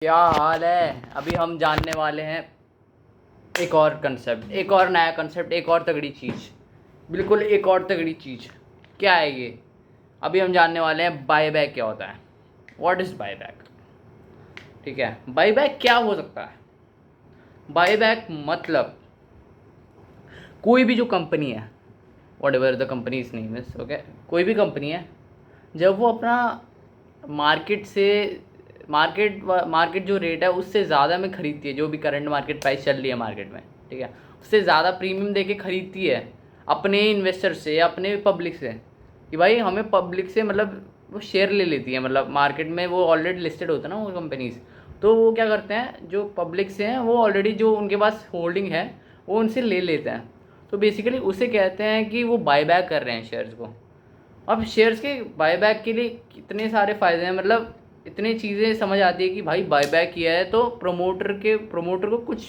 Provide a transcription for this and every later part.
क्या हाल है। अभी हम जानने वाले हैं एक और कंसेप्ट, एक और नया कंसेप्ट, एक और तगड़ी चीज़, बिल्कुल एक और तगड़ी चीज़। क्या है ये? अभी हम जानने वाले हैं बायबैक क्या होता है। What is buyback? ठीक है, बायबैक क्या हो सकता है? बायबैक मतलब कोई भी जो कंपनी है, what ever the company is name is, okay, कोई भी कंपनी है, जब वो अपना मार्केट से मार्केट जो रेट है उससे ज़्यादा में ख़रीदती है, जो भी करंट मार्केट प्राइस चल रही है मार्केट में, ठीक है, उससे ज़्यादा प्रीमियम दे के ख़रीदती है अपने इन्वेस्टर से या अपने पब्लिक से, कि भाई हमें पब्लिक से मतलब वो शेयर ले लेती है, मतलब मार्केट में वो ऑलरेडी लिस्टेड होता है ना वो कंपनीज़, तो वो क्या करते हैं, जो पब्लिक से हैं वो ऑलरेडी जो उनके पास होल्डिंग है वो उनसे ले लेते हैं। तो बेसिकली उसे कहते हैं कि वो बायबैक कर रहे हैं शेयर्स को। अब शेयर्स के बायबैक के लिए कितने सारे फ़ायदे हैं, मतलब इतनी चीज़ें समझ आती है कि भाई बायबैक किया है तो प्रमोटर को कुछ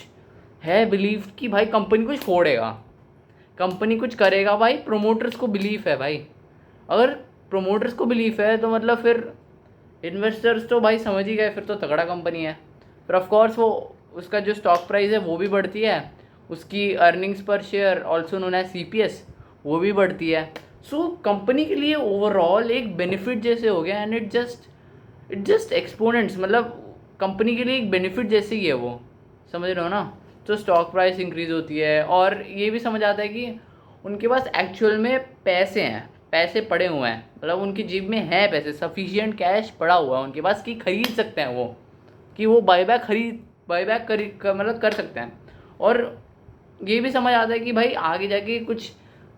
है बिलीव कि भाई कंपनी कुछ फोड़ेगा, कंपनी कुछ करेगा। भाई प्रोमोटर्स को बिलीफ है भाई, अगर प्रोमोटर्स को बिलीफ है तो मतलब फिर इन्वेस्टर्स तो भाई समझ ही गए, फिर तो तगड़ा कंपनी है। फिर ऑफ कोर्स वो उसका जो स्टॉक प्राइस है वो भी बढ़ती है, उसकी अर्निंग्स पर share also known as CPS वो भी बढ़ती है। सो कंपनी के लिए ओवरऑल एक बेनिफिट जैसे हो गया, एंड इट जस्ट एक्सपोनेंट्स, मतलब कंपनी के लिए एक बेनिफिट जैसे ही है वो, समझ रहे हो ना। तो स्टॉक प्राइस इंक्रीज़ होती है, और ये भी समझ आता है कि उनके पास एक्चुअल में पैसे हैं, पैसे पड़े हुए हैं, मतलब उनकी जेब में है पैसे, सफिशिएंट कैश पड़ा हुआ है उनके पास कि खरीद सकते हैं वो, कि वो बायबैक मतलब कर सकते हैं। और ये भी समझ आता है कि भाई आगे जाके कुछ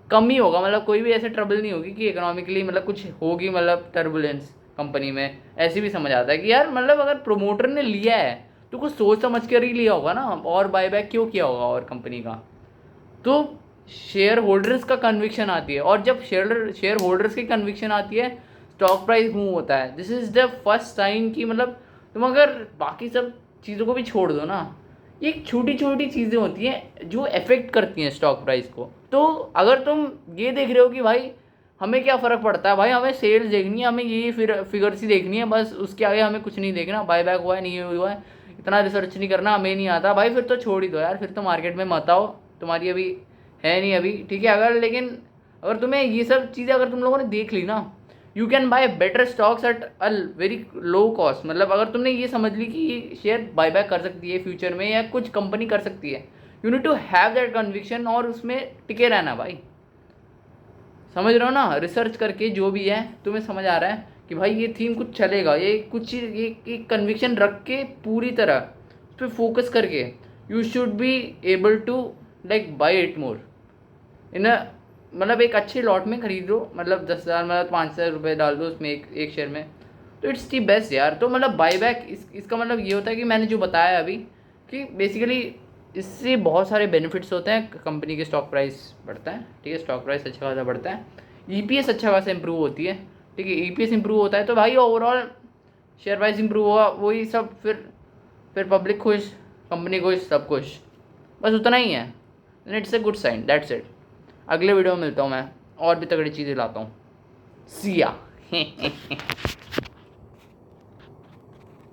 कम ही होगा, मतलब कोई भी ऐसे ट्रबल नहीं होगी कि इकोनॉमिकली मतलब कुछ होगी, मतलब टर्बुलेंस कंपनी में। ऐसे भी समझ आता है कि यार मतलब अगर प्रोमोटर ने लिया है तो कुछ सोच समझ कर ही लिया होगा ना, और बायबैक क्यों किया होगा और कंपनी का। तो शेयर होल्डर्स का कन्विक्शन आती है, और जब शेयर होल्डर्स की कन्विक्शन आती है स्टॉक प्राइस मूव होता है। This is the first time कि मतलब तुम अगर बाकी सब चीज़ों को भी छोड़ दो ना, ये छोटी छोटी चीज़ें होती हैं जो अफेक्ट करती हैं स्टॉक प्राइस को। तो अगर तुम ये देख रहे हो कि भाई हमें क्या फ़र्क पड़ता है, भाई हमें सेल्स देखनी है, हमें ये फिगर्स ही देखनी है बस, उसके आगे हमें कुछ नहीं देखना, बायबैक हुआ है नहीं हुआ है इतना रिसर्च नहीं करना, हमें नहीं आता, भाई फिर तो छोड़ ही दो यार, फिर तो मार्केट में मत आओ, तुम्हारी अभी है नहीं अभी, ठीक है। अगर तुम्हें ये सब चीज़ें अगर तुम लोगों ने देख ली ना, you can buy better stocks at a very low cost. मतलब अगर तुमने ये समझ ली कि ये शेयर बायबैक कर सकती है फ्यूचर में, या कुछ कंपनी कर सकती है, you need to have that conviction और उसमें टिके रहना भाई। समझ रहे हो ना, रिसर्च करके जो भी है तुम्हें समझ आ रहा है कि भाई ये थीम कुछ चलेगा, ये कुछ ये कन्विक्शन रख के पूरी तरह उस पर फोकस करके you should be able to like buy it more in मतलब एक अच्छे लॉट में खरीद लो, मतलब 10,000 मतलब 5,000 रुपये डाल दो उसमें एक शेयर में, तो इट्स दी बेस्ट यार। तो मतलब बायबैक इसका मतलब ये होता है कि मैंने जो बताया अभी, कि बेसिकली इससे बहुत सारे बेनिफिट्स होते हैं, कंपनी के स्टॉक प्राइस बढ़ता है, ठीक है, स्टॉक प्राइस अच्छा खासा बढ़ता है, EPS अच्छा खासा इंप्रूव होती है, ठीक है, EPS इंप्रूव होता है तो भाई ओवरऑल शेयर प्राइस इंप्रूव होगा, वही सब, फिर पब्लिक खुश, कंपनी खुश, सब खुश, बस उतना ही है। It's a good sign, that's it. अगले वीडियो में मिलता हूँ मैं, और भी तगड़ी चीज़ें लाता हूँ। सिया